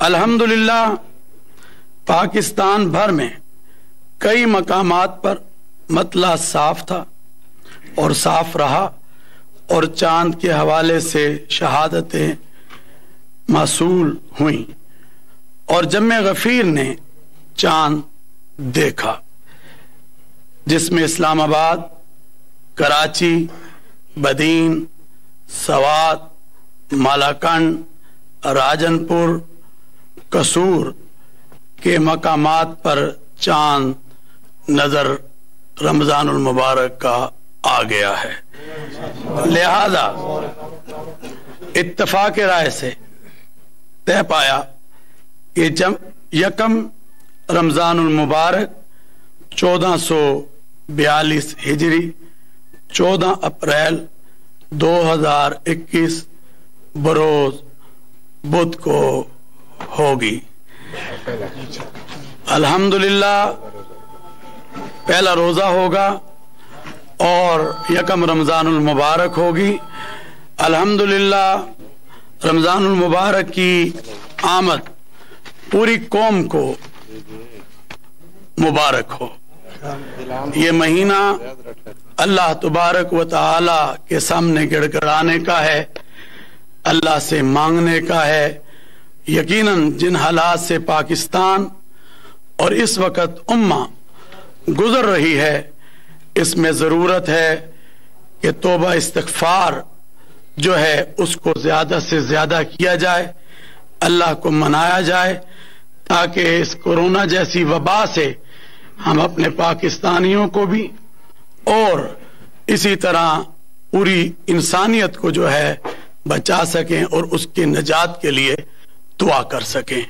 अल्हम्दुलिल्लाह पाकिस्तान भर में कई मकामात पर मतला साफ था और साफ रहा और चांद के हवाले से शहादतें मासूल हुई और जम्मे गफीर ने चांद देखा, जिसमें इस्लामाबाद, कराची, बदीन, सवात, मालाकंड, राजनपुर, कसूर के मकामात पर चांद नजर रमजानुल मुबारक का आ गया है। लिहाजा इत्तफाक राय से तय पाया कि जब यकम रमजानुल मुबारक 1442 हिजरी 14 अप्रैल 2021 बरोज बुध को होगी। अल्हम्दुलिल्लाह पहला रोजा होगा और यकम रमजानुल मुबारक होगी। अल्हम्दुलिल्लाह रमजानुल मुबारक की आमद पूरी कौम को मुबारक हो। ये महीना अल्लाह तबारक व तआला के सामने गिड़गिड़ाने का है, अल्लाह से मांगने का है। यकीनन जिन हालात से पाकिस्तान और इस वक्त उम्मा गुजर रही है, इसमें जरूरत है कि तौबा इस्तिग़फ़ार जो है उसको ज्यादा से ज्यादा किया जाए, अल्लाह को मनाया जाए, ताकि इस कोरोना जैसी वबा से हम अपने पाकिस्तानियों को भी और इसी तरह पूरी इंसानियत को जो है बचा सकें और उसकी निजात के लिए दुआ कर सकें।